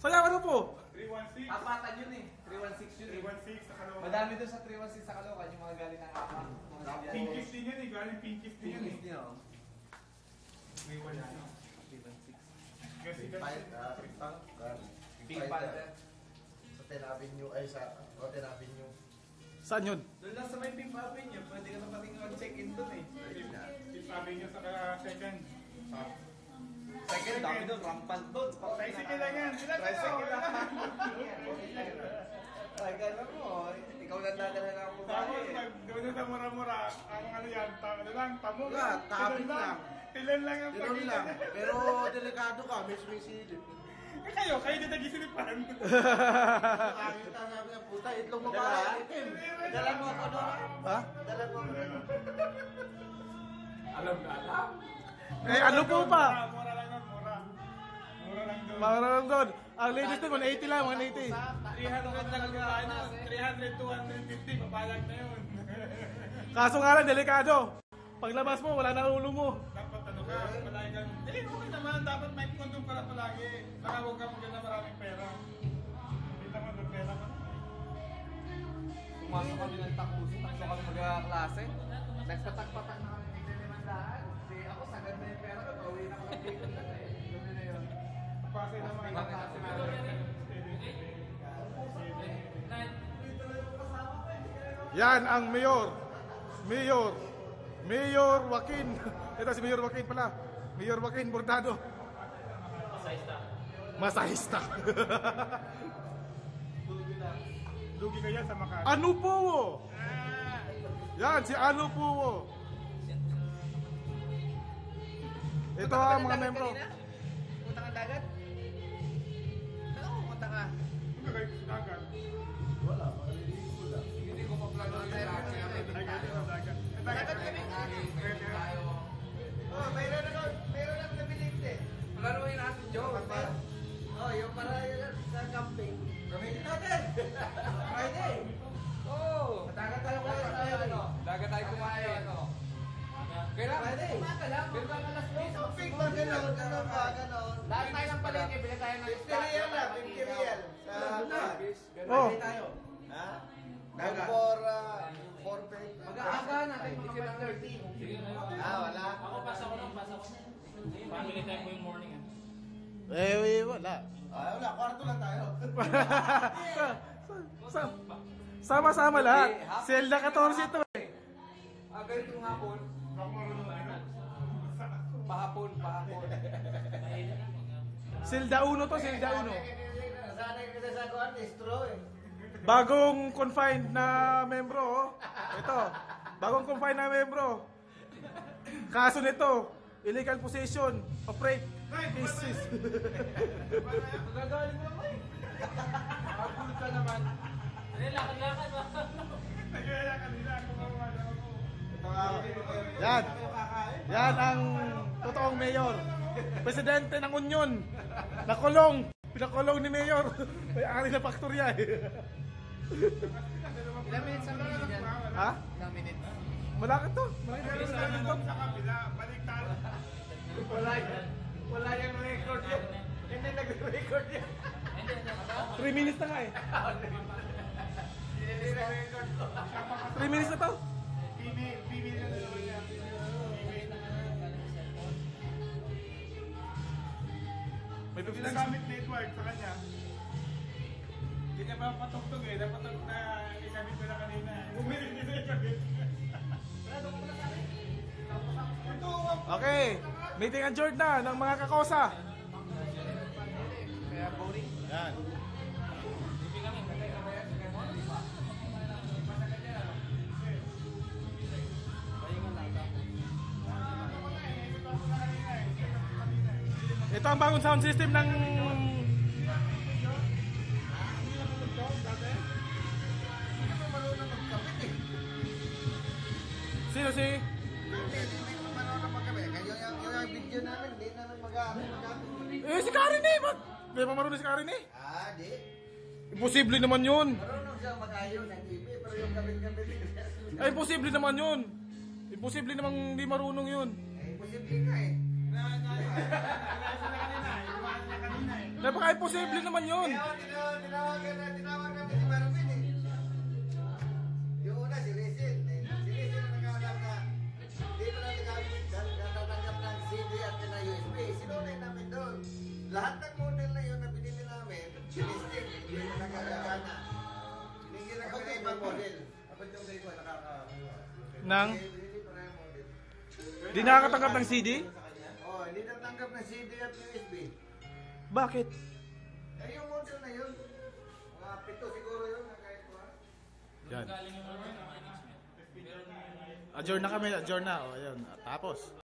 Kaya ano po? 316. Apatan yun eh. 316 yun eh. 316 sa Caloocan. Madami doon sa 316 sa Caloocan yung mga galing ng apat. Pinkies din yan eh. Galing pinkies din yan eh. Pinkies din oh. 316. 316. Kasi Pink Panther. Sa Ten Avenue, ay sa Rotten Avenue. Saan yun? Doon lang sa may Pink Avenue. Pwede ka na pating mag-check-in doon eh. sabi niya sa second. Second, dami doon. Rampant doon. Tricycle lang yan. Tricycle lang. Ay, gano'n mo. Ikaw lang dadala na ako Tapos, bahay. gawin sa mura-mura, ang ano yan, ano lang, tamo Wala, topic lang. Ilan lang ang Yun lang. Pero delikado ka, may silip. Kayo din nag-isilipan. Nakakita sabi niya, puta, itlog mo ba? Itim. Dala mo ako doon. Ha? Dala mo ako. Alam na alam. Eh, ano po pa? Mura lang nun, mura. Mura lang doon. Mga lang doon. Ang latest doon, 180 lang, 180. 300 lang yung ano, 300 to 150, papalag na yun. Kaso nga lang, delikado. Paglabas mo, wala na ulo mo. Dapat ano ka, palagi ka. Okay naman, dapat may kondom ka lang palagi. Baka huwag ka maganda maraming pera. Hindi naman may pera ka. Pumasok kami ng takusin. Takso kami mag-klase. Nagpatak-patak na kami ng limandaan. Kasi ako, sagad na yung pera ko. Pauwi na ako ng bacon na eh. Gawin na yun. Pase naman. Pase Yan ang mayor. Mayor Joaquin. Ito si Mayor Joaquin pala. Mayor Joaquin Bordado. Masahista. Lugi ka yan sa Makati. Ano po? Yan, si Ano po. Ito ang mga membro. Punta ka dagat? Ano kung punta ka? Ano kayo sa dagat? Wala, maliligo lang. Hindi ko pa plano na tayo. Dagat kami. Oh, mayroon lang nabilis eh. Plano mo yung natin, Joe. Oh, yung para sa camping. Gamitin natin. Friday. Oh. Dagat tayo kumain. Dagat tayo kumain. Kailangan umaga lang. Kailangan alas 2. Shopping ba gano'n? Gano'n ba? Gano'n? Lahat tayo ng palengke, bili tayo ng $50 lang, $50. Sa Oh. tayo. Ha? For 4 Mag-aaga natin mga 5:30. wala. Ako pasa ko lang. Family time mo yung morning Wala. Wala, kwarto lang tayo. Sama-sama lahat. Zelda 14 ito eh. Ganito yung hapon. Pahapon. Zelda 1 to, Zelda 1. Nasanay kasi sa kuwan, distro eh. Bagong confined na membro, oh. Ito, bagong confined na membro. Kaso nito, illegal possession of rape cases. Magagaling mo naman eh. Makapul ka naman. Lakad-lakad ba? Nagkaya kanila, kumawa na ako. Yan. Yan ang totoong mayor. Presidente ng Union. Nakulong. Pinakulong ni mayor. May ari na faktorya eh. Ilang minutes ang meeting yan? Ha? Ilang minutes? Malaki to. Malaki Pero to. sa kabila, baliktad. Wala yung record yan. Hindi nag-record yan. 3 minutes na nga eh. Hindi nag-record to. 3 minutes na to. PB na naman niya. May Hindi na gamit network sa kanya. Hindi niya pa patugtog eh. Napatugtog na ikabit ko na kanina. Bumili niya na ikabit. Okay. Meeting adjourned na ng mga kakosa. Kaya boring. Yan. Ito ang bagong sound system ng sino si? Yung video namin, hindi namin mag-aaral. Eh si Karin eh! Di ba marunong si Karin eh? Di. Imposible naman yun! Marunong siya mag-ayos ng TV, pero yung kabit-kabit. Ay imposible naman yun! Imposible namang hindi marunong yun! Imposible nga eh. Nasa na kanina. na kanina eh. Napaka-imposible naman yun. Kaya tinawag kami si Marvin eh. Yung una si Rizal. Si Rizal na nag-aalam na di pa natin natatanggap ng CD at na USB. Sinunay namin doon. Lahat ng model na yun na binili namin, sinistig, hindi na nagagana. Hindi na kami na ibang model. Kapag yung day ko ay nakakakuha. Nang Binili pa na yung model. di nakakatanggap ng CD? Oh, hindi natanggap ng CD at USB. Bakit? Eh, yung model na yun, mga 7 siguro yun, kahit ko. Yan. Galing yung mga announcement. Meron Adjourn na kami, adjourn na. O, ayun. Tapos.